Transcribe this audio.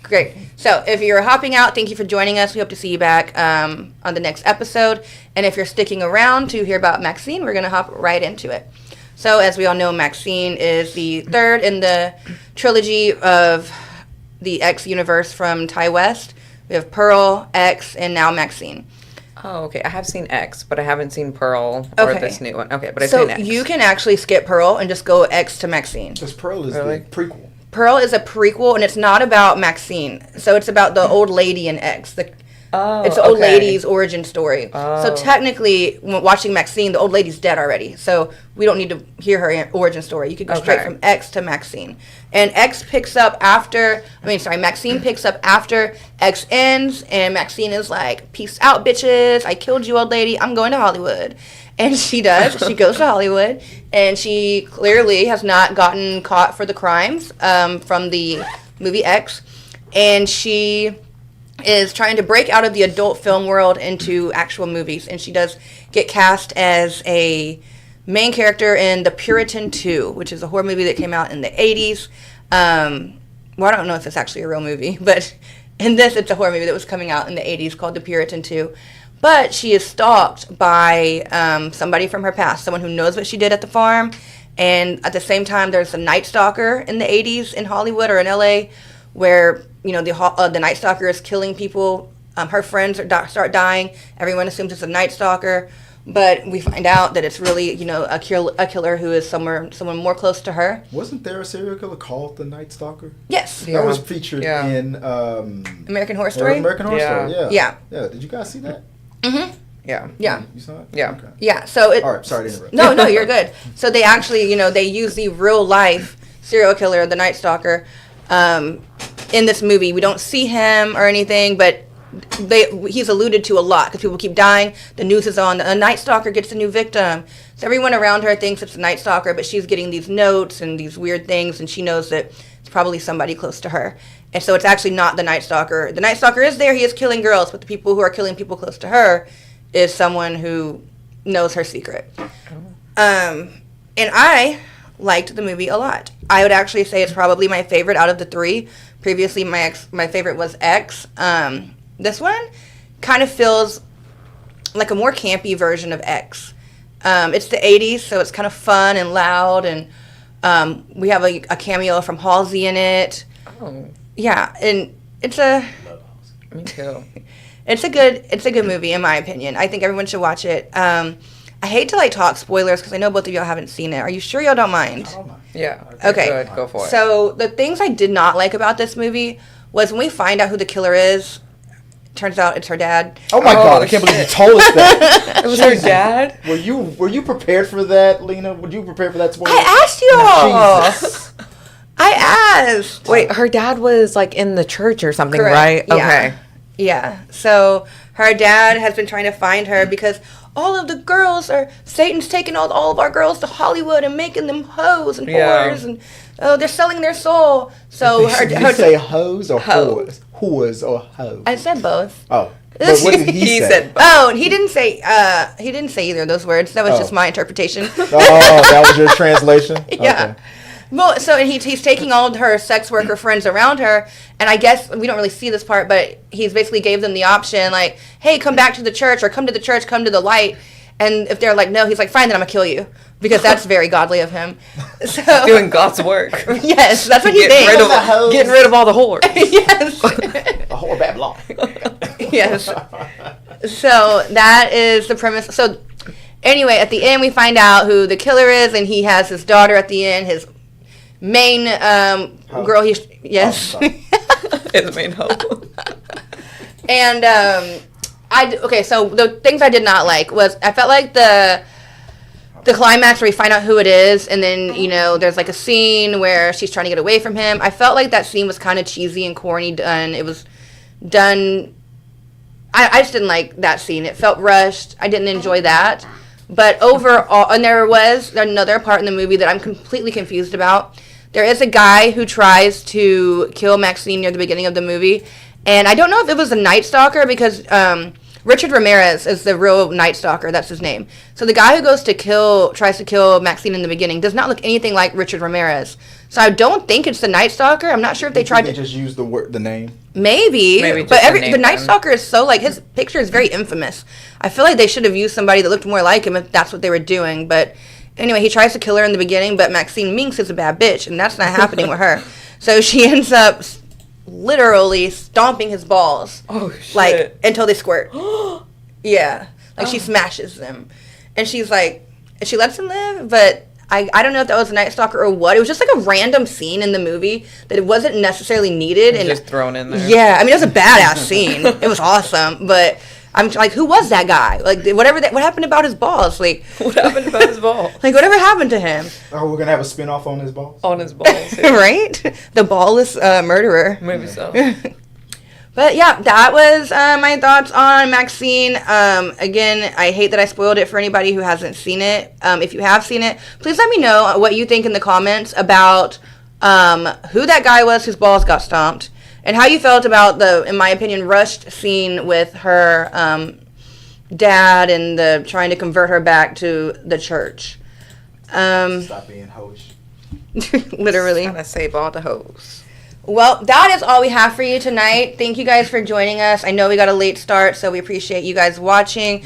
Great. So if you're hopping out, thank you for joining us. We hope to see you back on the next episode. And if you're sticking around to hear about MaXXXine, we're going to hop right into it. So as we all know, MaXXXine is the third in the trilogy of the X universe from Ty West. We have Pearl, X, and now MaXXXine. Oh, okay. I have seen X, but I haven't seen Pearl or this new one. Okay, but I've seen X. So you can actually skip Pearl and just go X to MaXXXine. Because Pearl is the prequel. Pearl is a prequel, and it's not about MaXXXine. So it's about the old lady in X. It's the old lady's origin story. So technically, when watching MaXXXine, the old lady's dead already. So we don't need to hear her origin story. You could go straight from X to MaXXXine. And MaXXXine picks up after X ends, and MaXXXine is like, peace out, bitches. I killed you, old lady. I'm going to Hollywood. And she does. She goes to Hollywood, and she clearly has not gotten caught for the crimes from the movie X. And she is trying to break out of the adult film world into actual movies. And she does get cast as a main character in The Puritan 2, which is a horror movie that came out in the 80s. I don't know if it's actually a real movie, but in this, it's a horror movie that was coming out in the 80s called The Puritan 2. But she is stalked by somebody from her past, someone who knows what she did at the farm. And at the same time, there's a Night Stalker in the 80s in Hollywood or in LA where, the Night Stalker is killing people. Her friends start dying. Everyone assumes it's a Night Stalker. But we find out that it's really, a killer who is someone more close to her. Wasn't there a serial killer called the Night Stalker? Yes. That was featured in... American Horror Story? American Horror Story, yeah. Yeah. Did you guys see that? Mm-hmm. Yeah. You saw it? Yeah. Okay. Yeah, so All right, sorry to interrupt. No, you're good. So they actually, they use the real life serial killer, the Night Stalker, in this movie. We don't see him or anything, but he's alluded to a lot because people keep dying. The news is on. A Night Stalker gets a new victim. So everyone around her thinks it's a Night Stalker, but she's getting these notes and these weird things, and she knows that it's probably somebody close to her. And so it's actually not the Night Stalker. The Night Stalker is there. He is killing girls, but the people who are killing people close to her is someone who knows her secret. And I liked the movie a lot. I would actually say it's probably my favorite out of the three. Previously, my favorite was X. This one kind of feels like a more campy version of X. It's the 80s, so it's kind of fun and loud, and we have a cameo from Halsey in it. Oh. Yeah, and it's a... Me too. It's a good movie, in my opinion. I think everyone should watch it. I hate to, talk spoilers, because I know both of y'all haven't seen it. Are you sure y'all don't mind? I don't mind. Yeah. Okay. Good. Go for it. So, the things I did not like about this movie was when we find out who the killer is, turns out it's her dad. Oh my God! I can't believe you told us that. It was her dad. Were you prepared for that, Lena? Were you prepared for that spoiler? I asked y'all. Jesus. I asked. Wait, her dad was in the church or something, Correct. right? Yeah. Okay. Yeah. So her dad has been trying to find her because all of the girls Satan's taking all of our girls to Hollywood and making them hoes and whores and they're selling their soul. So Did you say hoes or whores? Whores or hoes? I said both. Oh. But what did he say? Said both. Oh, he didn't say either of those words. That was just my interpretation. Oh, that was your translation? Yeah. Okay. Well, so he's taking all of her sex worker friends around her, and I guess we don't really see this part, but he's basically gave them the option, hey, come back to the church, or come to the church, come to the light. And if they're like, no, he's like, fine, then I'm going to kill you. Because that's very godly of him. So, doing God's work. Yes, that's what he thinks. Getting rid of all the whores. Yes. A whore Babylon. Yes. So that is the premise. So anyway, at the end, we find out who the killer is, and he has his daughter at the end, his main girl. Yes. His main hope. And so the things I did not like was I felt like the climax where we find out who it is, and then there's a scene where she's trying to get away from him. I felt like that scene was kind of cheesy and corny done. It was done. I just didn't like that scene. It felt rushed. I didn't enjoy that. But overall, and there was another part in the movie that I'm completely confused about. There is a guy who tries to kill MaXXXine near the beginning of the movie, and I don't know if it was a Night Stalker because Richard Ramirez is the real Night Stalker. That's his name. So the guy who tries to kill MaXXXine in the beginning does not look anything like Richard Ramirez. So I don't think it's the Night Stalker. I'm not sure if they tried to just use the name. Maybe but the Night Stalker is so like his picture is very infamous. I feel like they should have used somebody that looked more like him if that's what they were doing. But anyway, he tries to kill her in the beginning, but MaXXXine Minx is a bad bitch, and that's not happening with her. So she ends up literally stomping his balls. Oh, shit. Like, until they squirt. Yeah. Like, she smashes them. And she's like, she lets him live, but I don't know if that was a Night Stalker or what. It was just like a random scene in the movie that it wasn't necessarily needed. And just thrown in there. Yeah. I mean, it was a badass scene. It was awesome. But I'm like, who was that guy? Like, what happened about his balls? Like, what happened about his balls? Like, whatever happened to him? Oh, we're going to have a spinoff on his balls? On his balls, yeah. Right? The ballless murderer. Maybe so. But yeah, that was my thoughts on MaXXXine. Again, I hate that I spoiled it for anybody who hasn't seen it. If you have seen it, please let me know what you think in the comments about who that guy was whose balls got stomped, and how you felt about the, in my opinion, rushed scene with her dad and the trying to convert her back to the church. Stop being hoish. Literally. Trying to save all the hoes. Well, that is all we have for you tonight. Thank you guys for joining us. I know we got a late start, so we appreciate you guys watching.